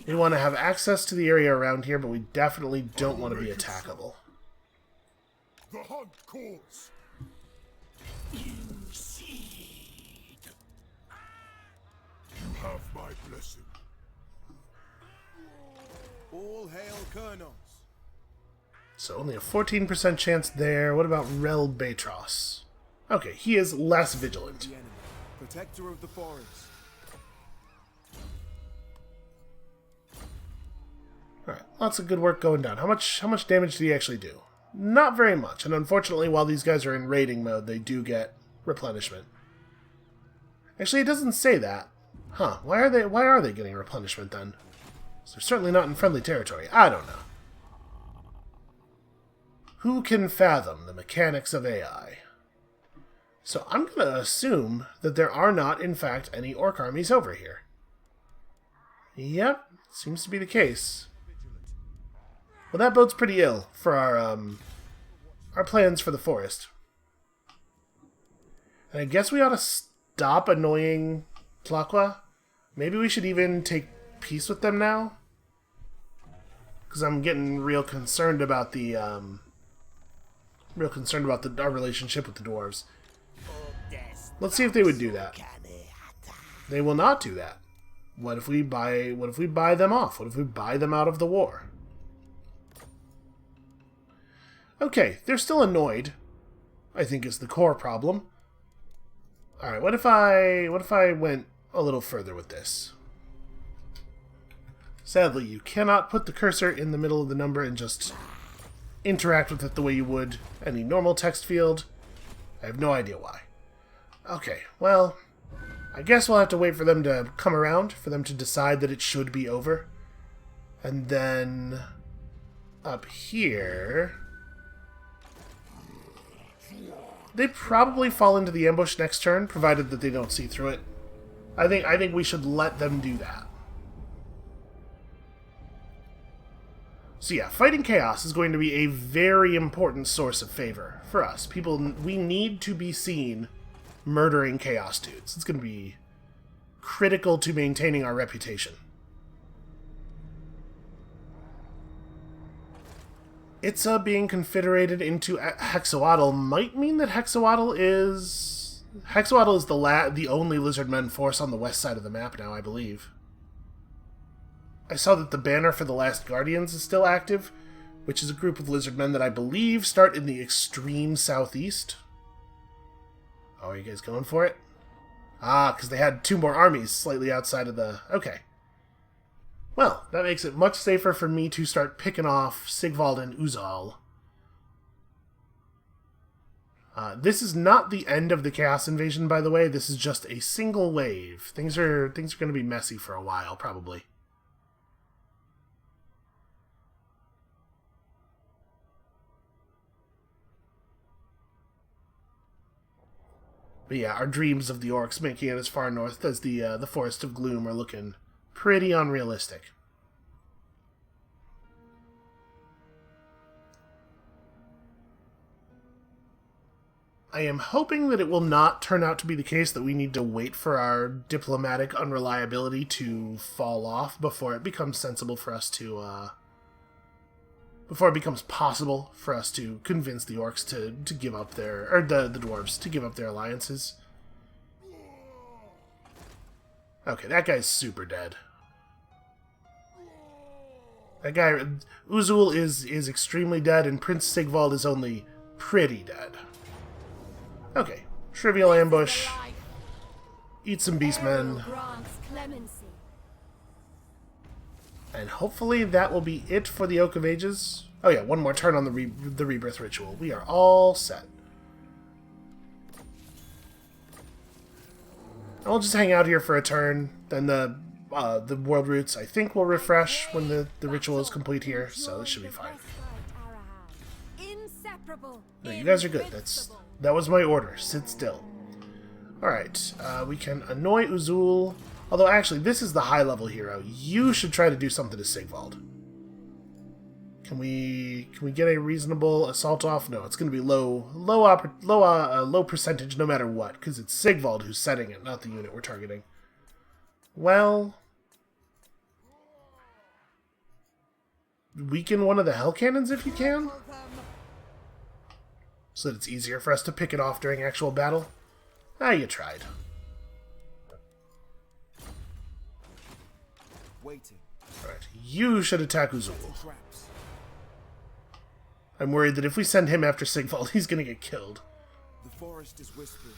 We want to have access to the area around here, but we definitely don't want to be attackable. The hunt calls. You have my blessing. All hail Colonels. So only a 14% chance there. What about Rel Batros? Okay, he is less vigilant. The enemy, protector of the forest. Alright, lots of good work going down. How much damage did he actually do? Not very much, and unfortunately while these guys are in raiding mode, they do get replenishment. Actually, it doesn't say that. Huh, why are they getting replenishment then? So they're certainly not in friendly territory. I don't know. Who can fathom the mechanics of AI? So I'm going to assume that there are not, in fact, any orc armies over here. Yep, seems to be the case. Well, that bodes pretty ill for our plans for the forest. And I guess we ought to stop annoying Tlaqua. Maybe we should even take peace with them now. Because I'm getting real concerned about the our relationship with the dwarves. Let's see if they would do that. They will not do that. What if we buy them off? What if we buy them out of the war? Okay, they're still annoyed, I think is the core problem. Alright, what if I went a little further with this? Sadly, you cannot put the cursor in the middle of the number and just interact with it the way you would any normal text field. I have no idea why. Okay, well, I guess we'll have to wait for them to come around, for them to decide that it should be over. And then up here, they probably fall into the ambush next turn, provided that they don't see through it. I think we should let them do that. So yeah, fighting chaos is going to be a very important source of favor for us. We need to be seen murdering chaos dudes. It's going to be critical to maintaining our reputation. Itza being confederated into Hexawaddle might mean that Hexawaddle is the only lizardmen force on the west side of the map now, I believe. I saw that the banner for the Last Guardians is still active, which is a group of lizardmen that I believe start in the extreme southeast. Oh, are you guys going for it? Ah, because they had 2 more armies slightly outside of the... Okay. Well, that makes it much safer for me to start picking off Sigvald and Uzal. This is not the end of the Chaos Invasion, by the way. This is just a single wave. Things are going to be messy for a while, probably. But yeah, our dreams of the orcs making it as far north as the Forest of Gloom are looking pretty unrealistic. I am hoping that it will not turn out to be the case that we need to wait for our diplomatic unreliability to fall off before it becomes sensible for us to, before it becomes possible for us to convince the orcs to give up their, or the dwarves to give up their alliances. Okay, that guy's super dead. That guy, Uzul is extremely dead, and Prince Sigvald is only pretty dead. Okay, trivial ambush. Eat some beastmen. And hopefully that will be it for the Oak of Ages. Oh yeah, one more turn on the Rebirth Ritual. We are all set. I'll just hang out here for a turn. Then the World Roots, I think, will refresh when the ritual is complete here, so this should be fine. No, you guys are good. That was my order. Sit still. Alright, we can annoy Uzul. Although, actually, this is the high-level hero. You should try to do something to Sigvald. Can we get a reasonable assault off? No, it's going to be low percentage no matter what, because it's Sigvald who's setting it, not the unit we're targeting. Well, weaken one of the Hell Cannons if you can, so that it's easier for us to pick it off during actual battle. Ah, you tried. Waiting. Alright, you should attack Uzul. I'm worried that if we send him after Sigvald, he's gonna get killed. The forest is whispering.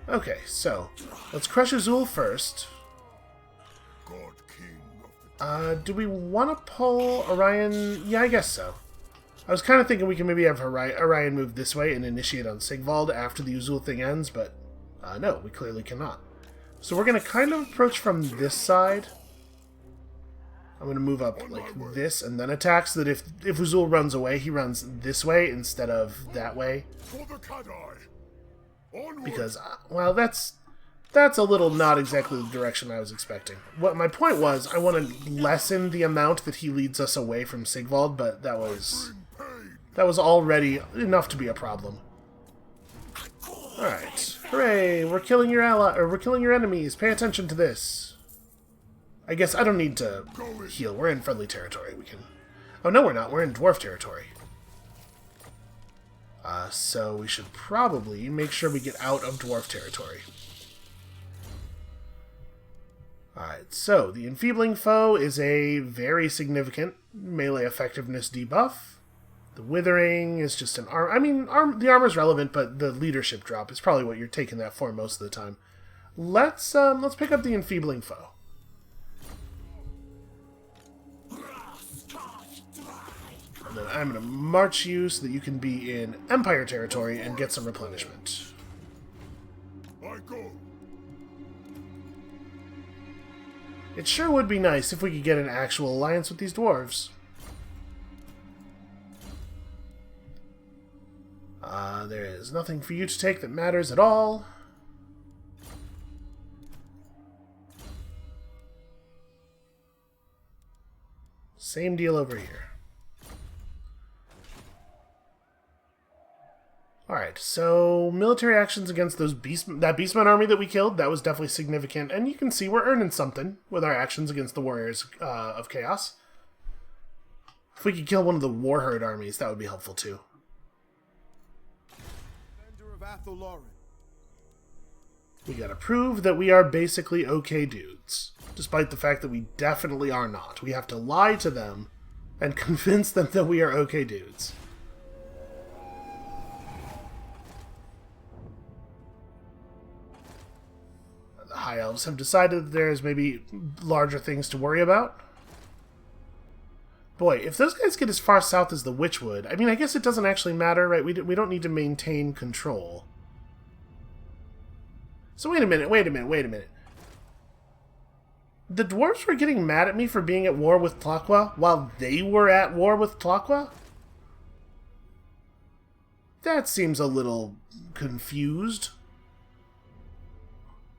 Okay, so let's crush Uzul first. God King of the Do we want to pull Orion? Yeah, I guess so. I was kind of thinking we can maybe have Orion move this way and initiate on Sigvald after the Uzul thing ends, but no, we clearly cannot. So we're going to kind of approach from this side. I'm going to move up like this and then attack, so that if Uzul runs away, he runs this way instead of that way. For the Kadai. Onward. Because, well, that's a little not exactly the direction I was expecting. What my point was, I want to lessen the amount that he leads us away from Sigvald, but that was already enough to be a problem. Alright. Hooray! We're killing your we're killing your enemies. Pay attention to this. I guess I don't need to heal. We're in friendly territory. We can... Oh, no, we're not. We're in dwarf territory. So we should probably make sure we get out of dwarf territory. Alright, so the Enfeebling Foe is a very significant melee effectiveness debuff. The Withering is just an arm. I mean, the armor's relevant, but the leadership drop is probably what you're taking that for most of the time. Let's pick up the Enfeebling Foe. And then I'm going to march you so that you can be in Empire territory and get some replenishment. I go. It sure would be nice if we could get an actual alliance with these dwarves. There is nothing for you to take that matters at all. Same deal over here. Alright, so military actions against those that Beastman army that we killed, that was definitely significant. And you can see we're earning something with our actions against the Warriors of Chaos. If we could kill one of the Warherd armies, that would be helpful too. We gotta prove that we are basically okay dudes, despite the fact that we definitely are not. We have to lie to them and convince them that we are okay dudes. High Elves have decided that there's maybe larger things to worry about. Boy, if those guys get as far south as the Witchwood, I mean, I guess it doesn't actually matter, right? We don't need to maintain control. So wait a minute. The dwarves were getting mad at me for being at war with Tlaqua while they were at war with Tlaqua? That seems a little confused.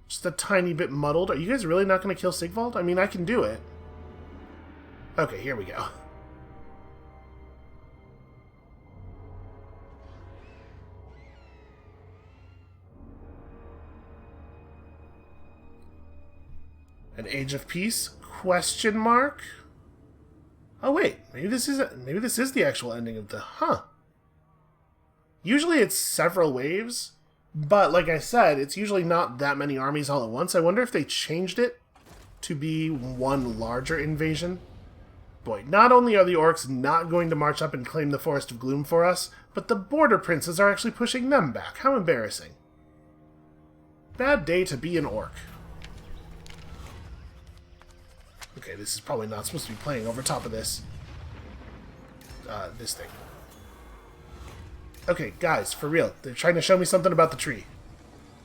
Just a tiny bit muddled. Are you guys really not going to kill Sigvald? I mean, I can do it. Okay, here we go. An Age of Peace? Question mark? Oh wait, maybe this is the actual ending of the... Huh. Usually it's several waves, but like I said, it's usually not that many armies all at once. I wonder if they changed it to be one larger invasion. Boy, not only are the orcs not going to march up and claim the Forest of Gloom for us, but the border princes are actually pushing them back. How embarrassing. Bad day to be an orc. Okay, this is probably not supposed to be playing over top of this. This thing. Okay, guys, for real. They're trying to show me something about the tree.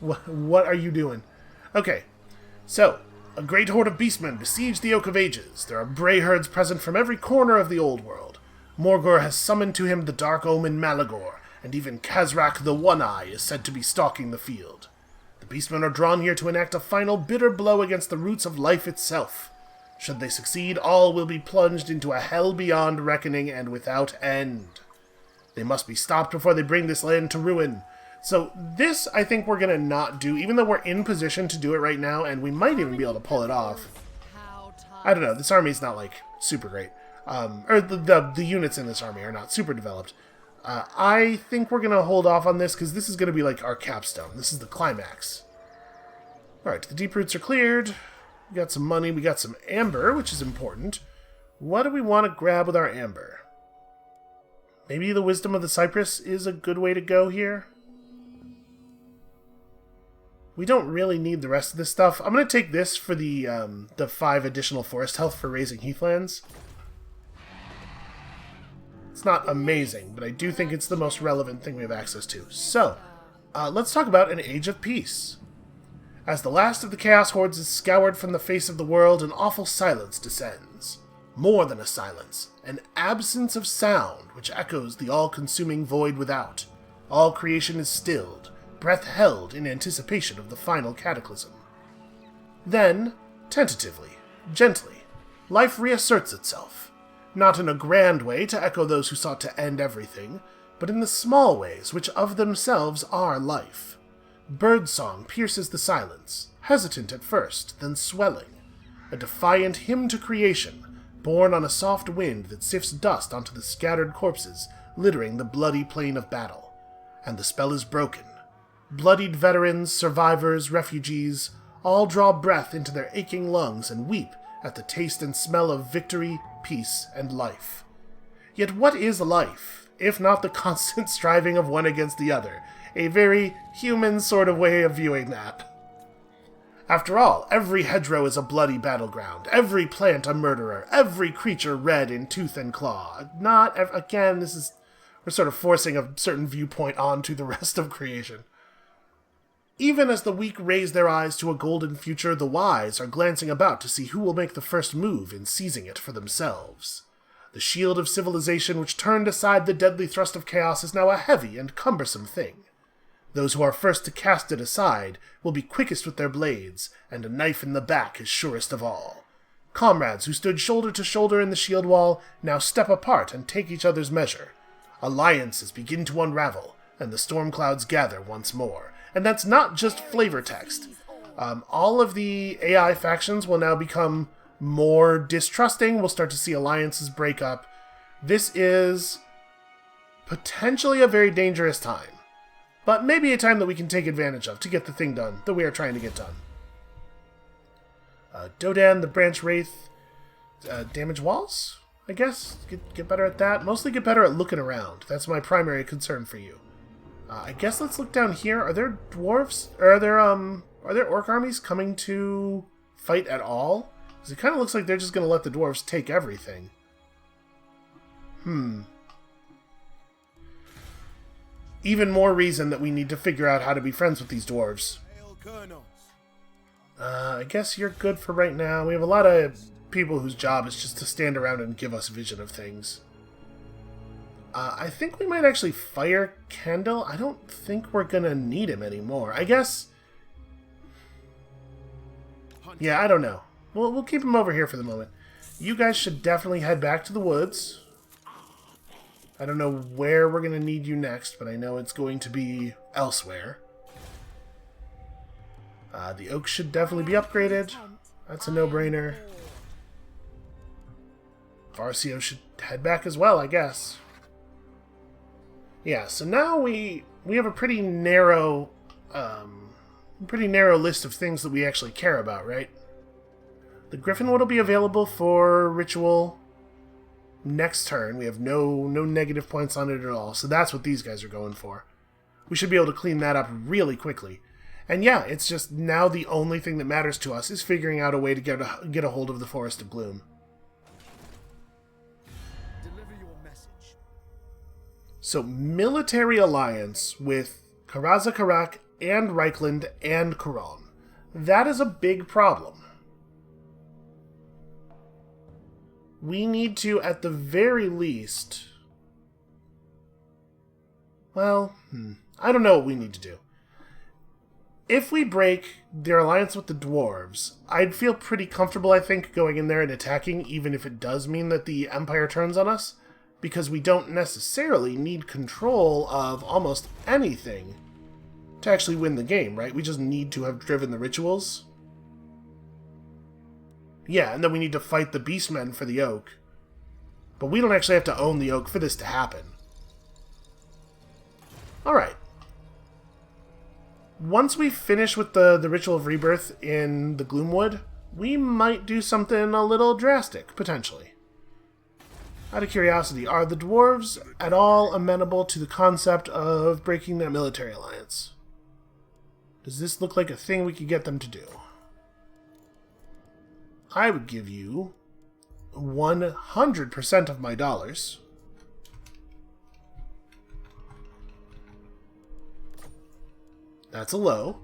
What are you doing? Okay, so, a great horde of beastmen besiege the Oak of Ages. There are bray herds present from every corner of the old world. Morgor has summoned to him the dark omen Malagor, and even Kazrak the One-Eye is said to be stalking the field. The beastmen are drawn here to enact a final bitter blow against the roots of life itself. Should they succeed, all will be plunged into a hell beyond reckoning and without end. They must be stopped before they bring this land to ruin. So this, I think we're going to not do, even though we're in position to do it right now, and we might even be able to pull it off. I don't know, this army's not, like, super great. Or the units in this army are not super developed. I think we're going to hold off on this, because this is going to be, like, our capstone. This is the climax. Alright, the deep roots are cleared. We got some money, we got some amber, which is important. What do we want to grab with our amber? Maybe the Wisdom of the Cypress is a good way to go here. We don't really need the rest of this stuff. I'm going to take this for the 5 additional forest health for raising heathlands. It's not amazing, but I do think it's the most relevant thing we have access to. So, let's talk about an Age of Peace. As the last of the Chaos Hordes is scoured from the face of the world, an awful silence descends. More than a silence, an absence of sound which echoes the all-consuming void without. All creation is stilled, breath held in anticipation of the final cataclysm. Then, tentatively, gently, life reasserts itself, not in a grand way to echo those who sought to end everything, but in the small ways which of themselves are life. Birdsong pierces the silence, hesitant at first, then swelling, a defiant hymn to creation, borne on a soft wind that sifts dust onto the scattered corpses littering the bloody plain of battle. And the spell is broken. Bloodied veterans, survivors, refugees, all draw breath into their aching lungs and weep at the taste and smell of victory, peace, and life. Yet what is life, if not the constant striving of one against the other? A very human sort of way of viewing that. After all, every hedgerow is a bloody battleground, every plant a murderer, every creature red in tooth and claw. Again, we're sort of forcing a certain viewpoint onto the rest of creation. Even as the weak raise their eyes to a golden future, the wise are glancing about to see who will make the first move in seizing it for themselves. The shield of civilization which turned aside the deadly thrust of chaos is now a heavy and cumbersome thing. Those who are first to cast it aside will be quickest with their blades, and a knife in the back is surest of all. Comrades who stood shoulder to shoulder in the shield wall now step apart and take each other's measure. Alliances begin to unravel, and the storm clouds gather once more. And that's not just flavor text. All of the AI factions will now become more distrusting. We'll start to see alliances break up. This is potentially a very dangerous time. But maybe a time that we can take advantage of to get the thing done that we are trying to get done. Dodan, the Branch Wraith, damage walls, I guess? Get better at that. Mostly get better at looking around. That's my primary concern for you. I guess let's look down here. Are there dwarves? Or are there orc armies coming to fight at all? Because it kind of looks like they're just going to let the dwarves take everything. Even more reason that we need to figure out how to be friends with these dwarves. Hail, Colonels. I guess you're good for right now. We have a lot of people whose job is just to stand around and give us vision of things. I think we might actually fire Kendall. I don't think we're gonna need him anymore. I guess... Yeah, I don't know. We'll keep him over here for the moment. You guys should definitely head back to the woods. I don't know where we're gonna need you next, but I know it's going to be elsewhere. The oak should definitely be upgraded. That's a no-brainer. Farcio should head back as well, I guess. Yeah, so now we have a pretty narrow list of things that we actually care about, right? The Griffinwood will be available for ritual next turn. We have no negative points on it at all, so that's what these guys are going for. We should be able to clean that up really quickly. And yeah, it's just now the only thing that matters to us is figuring out a way to get a hold of the Forest of Gloom. Deliver your message. So, military alliance with Karazakarak and Reichland and Quran. That is a big problem. We need to, at the very least... Well, I don't know what we need to do. If we break their alliance with the dwarves, I'd feel pretty comfortable, I think, going in there and attacking, even if it does mean that the Empire turns on us, because we don't necessarily need control of almost anything to actually win the game, right? We just need to have driven the rituals. Yeah, and then we need to fight the beastmen for the oak. But we don't actually have to own the oak for this to happen. Alright. Once we finish with the Ritual of Rebirth in the Gloomwood, we might do something a little drastic, potentially. Out of curiosity, are the dwarves at all amenable to the concept of breaking their military alliance? Does this look like a thing we could get them to do? I would give you 100% of my dollars. That's a low.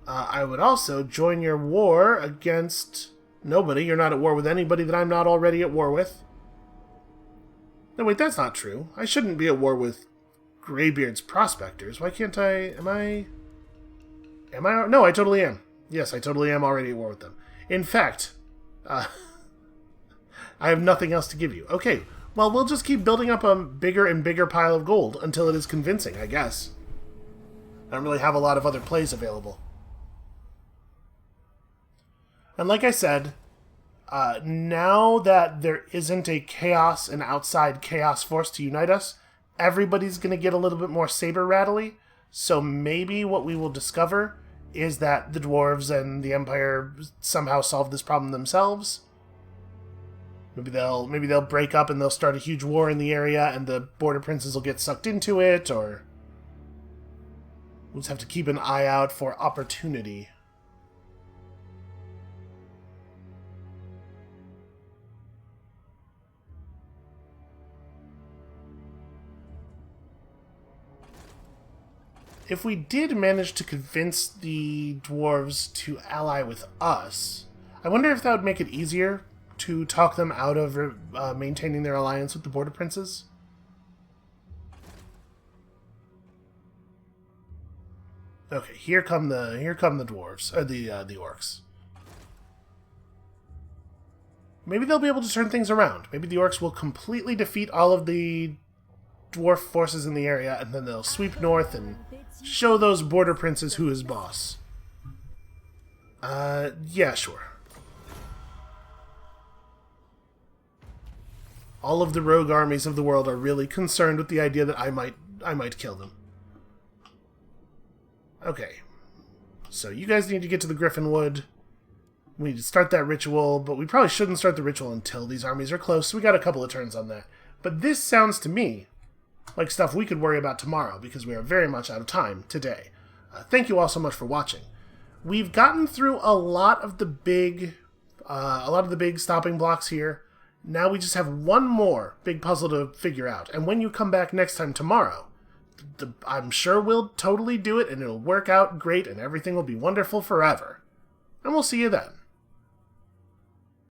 I would also join your war against nobody. You're not at war with anybody that I'm not already at war with. No, wait, that's not true. I shouldn't be at war with Greybeard's prospectors. Why can't I... Am I... No, I totally am. Yes, I totally am already at war with them. In fact, I have nothing else to give you. Okay, well, we'll just keep building up a bigger and bigger pile of gold until it is convincing, I guess. I don't really have a lot of other plays available. And like I said, now that there isn't an outside chaos force to unite us, everybody's going to get a little bit more saber-rattly. So maybe what we will discover is that the dwarves and the Empire somehow solve this problem themselves. Maybe they'll break up and they'll start a huge war in the area and the border princes will get sucked into it, or... We'll just have to keep an eye out for opportunity. If we did manage to convince the dwarves to ally with us, I wonder if that would make it easier to talk them out of maintaining their alliance with the border princes. Okay, here come the dwarves, or the orcs. Maybe they'll be able to turn things around. Maybe the orcs will completely defeat all of the dwarf forces in the area, and then they'll sweep north and show those border princes who is boss. Yeah, sure. All of the rogue armies of the world are really concerned with the idea that I might kill them. Okay, so you guys need to get to the Griffinwood. We need to start that ritual, but we probably shouldn't start the ritual until these armies are close, so we got a couple of turns on that. But this sounds to me like stuff we could worry about tomorrow, because we are very much out of time today. Thank you all so much for watching. We've gotten through a lot of the big stopping blocks here. Now we just have one more big puzzle to figure out. And when you come back next time tomorrow, I'm sure we'll totally do it, and it'll work out great, and everything will be wonderful forever. And we'll see you then.